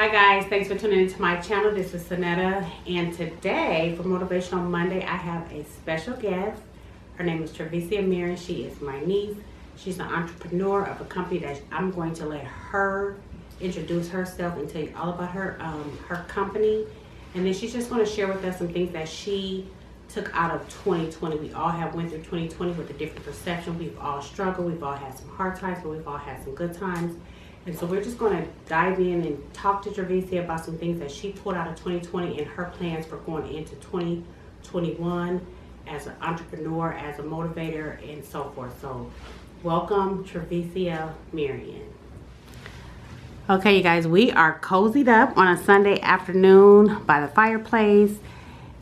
Hi guys, thanks for tuning into my channel. This is Sonetta, and today for Motivational Monday I have a special guest. Her name is Trevesia Marion. She is my niece. She's an entrepreneur of a company that I'm going to let her introduce herself and tell you all about her company, and then she's just going to share with us some things that she took out of 2020. We all have went through 2020 with a different perception. We've all struggled. We've all had some hard times, but we've all had some good times. And so we're just going to dive in and talk to Trevesia about some things that she pulled out of 2020 and her plans for going into 2021 as an entrepreneur, as a motivator, and so forth. So welcome, Trevesia Marion. Okay, you guys, we are cozied up on a Sunday afternoon by the fireplace.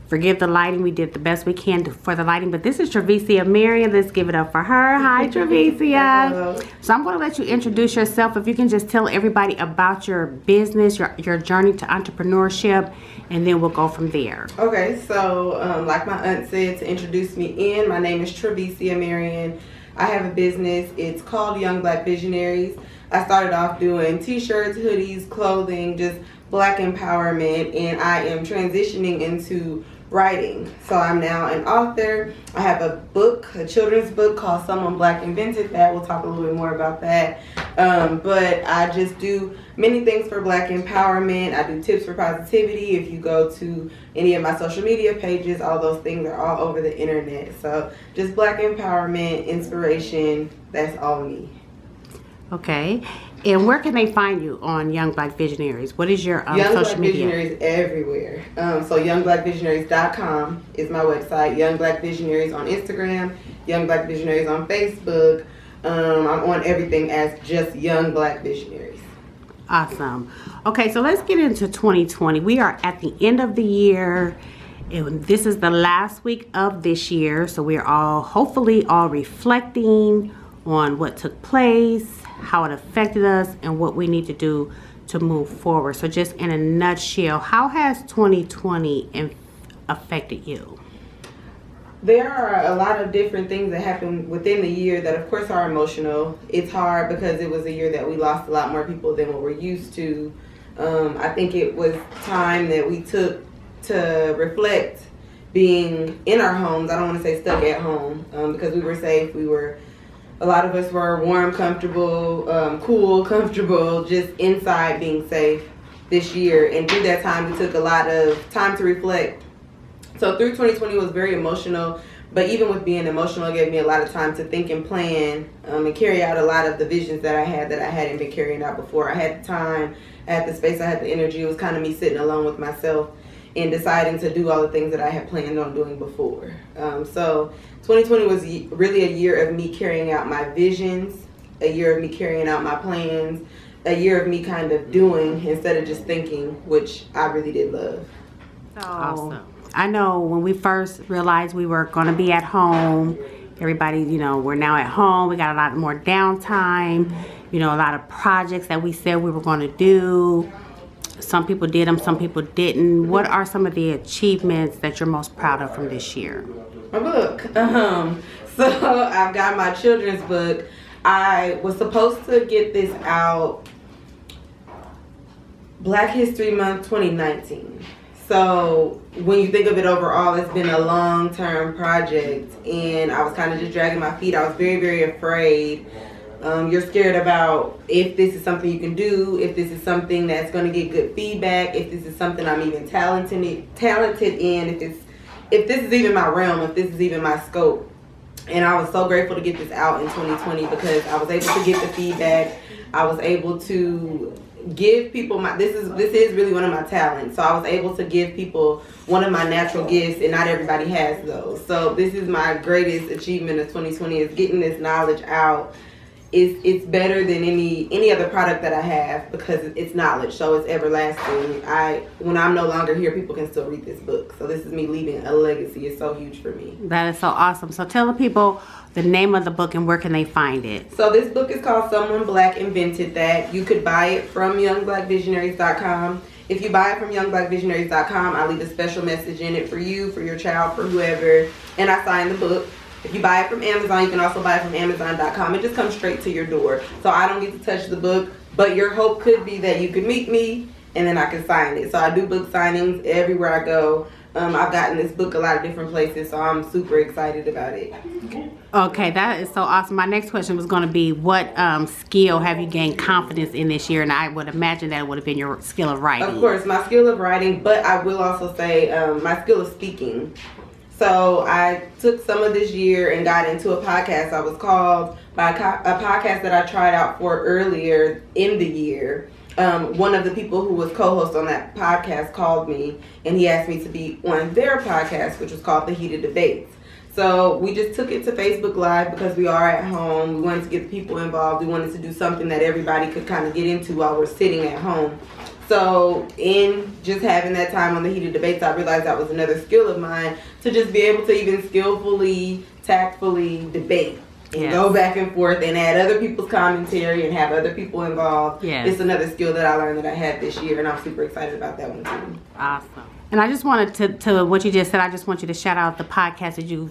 Forgive the lighting. We did the best we can for the lighting, but this is Trevesia Marion. Let's give it up for her. Hi, Trevesia. Hello. So I'm going to let you introduce yourself. If you can just tell everybody about your business, your journey to entrepreneurship, and then we'll go from there. Okay, so like my aunt said, to introduce me in, my name is Trevesia Marion. I have a business. It's called Young Black Visionaries. I started off doing t-shirts, hoodies, clothing, just Black empowerment, and I am transitioning into writing. So I'm now an author. I have a book, a children's book called Someone Black Invented That. We'll talk a little bit more about that. But I just do many things for Black empowerment. I do tips for positivity. If you go to any of my social media pages, all those things are all over the internet. So just Black empowerment, inspiration, that's all me. Okay. And where can they find you on Young Black Visionaries? What is your Young social Black media? Visionaries everywhere. So youngblackvisionaries.com is my website. Young Black Visionaries on Instagram. Young Black Visionaries on Facebook. I'm on everything as just Young Black Visionaries. Awesome. Okay, so let's get into 2020. We are at the end of the year. And this is the last week of this year. So we're all hopefully all reflecting on what took place, how it affected us, and what we need to do to move forward. So just in a nutshell, how has 2020 affected you? There are a lot of different things that happen within the year that of course are emotional. It's hard because it was a year that we lost a lot more people than what we're used to. I think it was time that we took to reflect being in our homes. I don't want to say stuck at home because we were safe. A lot of us were warm, comfortable, cool, comfortable, just inside being safe this year. And through that time, we took a lot of time to reflect. So through 2020 was very emotional, but even with being emotional, it gave me a lot of time to think and plan and carry out a lot of the visions that I hadn't been carrying out before. I had the time, I had the space, I had the energy. It was kind of me sitting alone with myself and deciding to do all the things that I had planned on doing before. So 2020 was really a year of me carrying out my visions, a year of me carrying out my plans, a year of me kind of doing instead of just thinking, which I really did love. Awesome. I know when we first realized we were going to be at home, everybody, we're now at home. We got a lot more downtime, a lot of projects that we said we were going to do. Some people did them, some people didn't. What are some of the achievements that you're most proud of from this year? My book. So I've got my children's book. I was supposed to get this out Black History Month 2019. So when you think of it overall, it's been a long-term project, and I was kind of just dragging my feet. I was very, very afraid. You're scared about if this is something you can do, if this is something that's going to get good feedback, if this is something I'm even talented in, if this is even my realm, if this is even my scope. And I was so grateful to get this out in 2020 because I was able to get the feedback. I was able to give people this is really one of my talents. So I was able to give people one of my natural gifts, and not everybody has those. So this is my greatest achievement of 2020, is getting this knowledge out. It's better than any other product that I have because it's knowledge, so it's everlasting. When I'm no longer here, people can still read this book. So this is me leaving a legacy. It's so huge for me. That is so awesome. So tell the people the name of the book and where can they find it. So this book is called Someone Black Invented That. You could buy it from youngblackvisionaries.com. If you buy it from youngblackvisionaries.com, I leave a special message in it for you, for your child, for whoever, and I sign the book. If you buy it from Amazon, you can also buy it from Amazon.com. It just comes straight to your door. So I don't get to touch the book, but your hope could be that you could meet me and then I can sign it. So I do book signings everywhere I go. I've gotten this book a lot of different places, so I'm super excited about it. Okay, that is so awesome. My next question was going to be, what skill have you gained confidence in this year? And I would imagine that it would have been your skill of writing. Of course, my skill of writing, but I will also say my skill of speaking. So I took some of this year and got into a podcast. I was called by a podcast that I tried out for earlier in the year. One of the people who was co-host on that podcast called me, and he asked me to be on their podcast, which was called The Heated Debates. So we just took it to Facebook Live because we are at home. We wanted to get people involved. We wanted to do something that everybody could kind of get into while we're sitting at home. So in just having that time on The Heated Debates, I realized that was another skill of mine, to just be able to even skillfully, tactfully debate. And go back and forth and add other people's commentary and have other people involved. Yes. It's another skill that I learned that I had this year, and I'm super excited about that one too. Awesome. And I just wanted to what you just said, I just want you to shout out the podcast that you've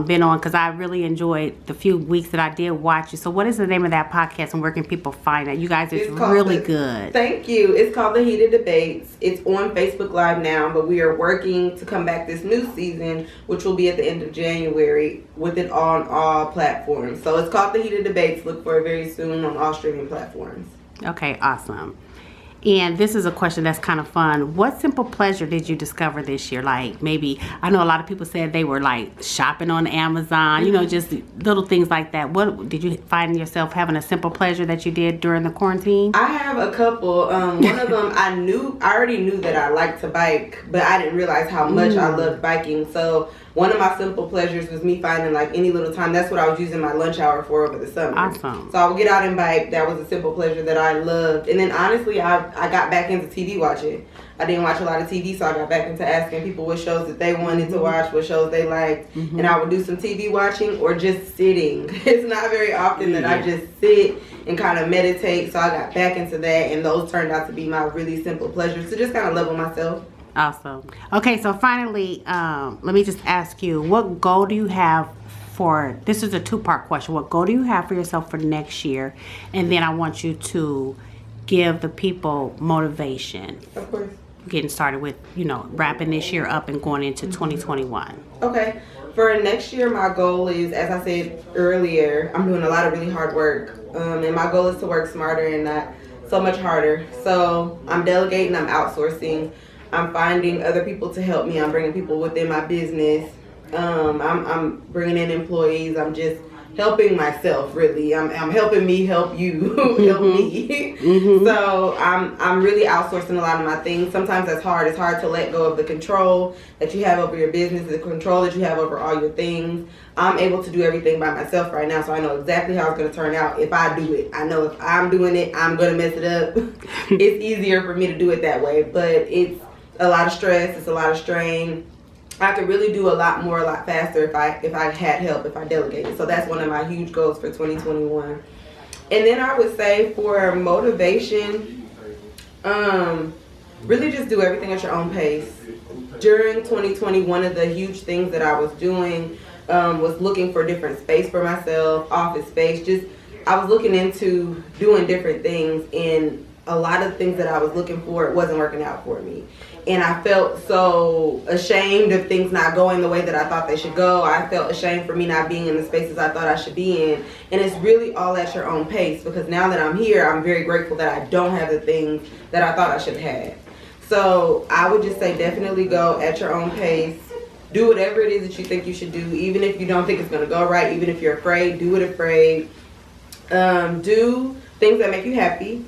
been on, because I really enjoyed the few weeks that I did watch you. So what is the name of that podcast, and where can people find it? You guys, it's really good. Thank you. It's called The Heated Debates. It's on Facebook Live now, but we are working to come back this new season, which will be at the end of January, with it on all platforms. So it's called The Heated Debates. Look for it very soon on all streaming platforms. Okay, awesome. And this is a question that's kind of fun. What simple pleasure did you discover this year? Like, maybe, I know a lot of people said they were like shopping on Amazon, you know, just little things like that. What did you find yourself having a simple pleasure that you did during the quarantine? I have a couple. One of them, I already knew that I liked to bike, but I didn't realize how much I loved biking. So one of my simple pleasures was me finding like any little time. That's what I was using my lunch hour for over the summer. Awesome. So I would get out and bike. That was a simple pleasure that I loved. And then honestly, I got back into TV watching. I didn't watch a lot of TV, so I got back into asking people what shows that they wanted to watch, what shows they liked. And I would do some TV watching or just sitting. It's not very often that I just sit and kind of meditate. So I got back into that, and those turned out to be my really simple pleasures to just kind of level myself. Awesome. Okay, so finally, let me just ask you, what goal do you have for, this is a two-part question, what goal do you have for yourself for next year? And then I want you to give the people motivation. Of course. Getting started with, you know, wrapping this year up and going into 2021. Okay. For next year, my goal is, as I said earlier, I'm doing a lot of really hard work. And my goal is to work smarter and not so much harder. So I'm delegating, I'm outsourcing. I'm finding other people to help me. I'm bringing people within my business. I'm bringing in employees. I'm just helping myself, really. I'm helping me help you help me. So I'm really outsourcing a lot of my things. Sometimes that's hard. It's hard to let go of the control that you have over your business, the control that you have over all your things. I'm able to do everything by myself right now, so I know exactly how it's going to turn out if I do it. I know if I'm doing it, I'm going to mess it up. It's easier for me to do it that way, but it's a lot of stress. It's a lot of strain. I could really do a lot more, a lot faster if I had help, if I delegated. So that's one of my huge goals for 2021. And then I would say for motivation, really just do everything at your own pace. During 2020, one of the huge things that I was doing was looking for different space for myself, office space. I was looking into doing different things, and a lot of things that I was looking for, it wasn't working out for me. And I felt so ashamed of things not going the way that I thought they should go. I felt ashamed for me not being in the spaces I thought I should be in. And it's really all at your own pace, because now that I'm here, I'm very grateful that I don't have the things that I thought I should have. So I would just say definitely go at your own pace. Do whatever it is that you think you should do, even if you don't think it's going to go right, even if you're afraid, do it afraid. Do things that make you happy.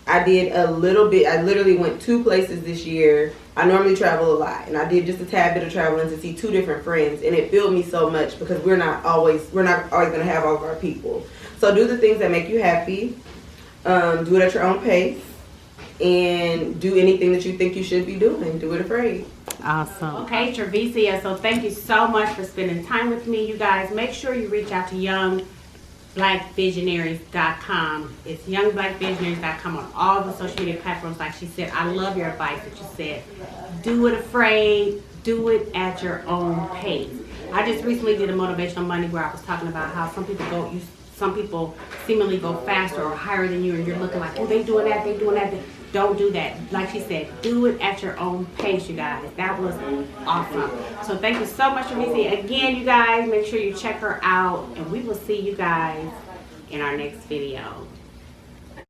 I did a little bit. I literally went 2 places this year. I normally travel a lot, and I did just a tad bit of traveling to see 2 different friends, and it filled me so much because we're not always going to have all of our people. So do the things that make you happy. Do it at your own pace, and do anything that you think you should be doing. Do it afraid. Awesome. Okay, Trevesia, so thank you so much for spending time with me. You guys, make sure you reach out to youngblackvisionaries.com. It's youngblackvisionaries.com on all the social media platforms. Like she said, I love your advice that you said. Do it afraid. Do it at your own pace. I just recently did a Motivational Monday where I was talking about how some people seemingly go faster or higher than you, and you're looking like, oh, they doing that, they doing that. don't do that. Like she said, do it at your own pace, you guys. That was awesome. So thank you so much, Travisia. Again, you guys, make sure you check her out, and we will see you guys in our next video.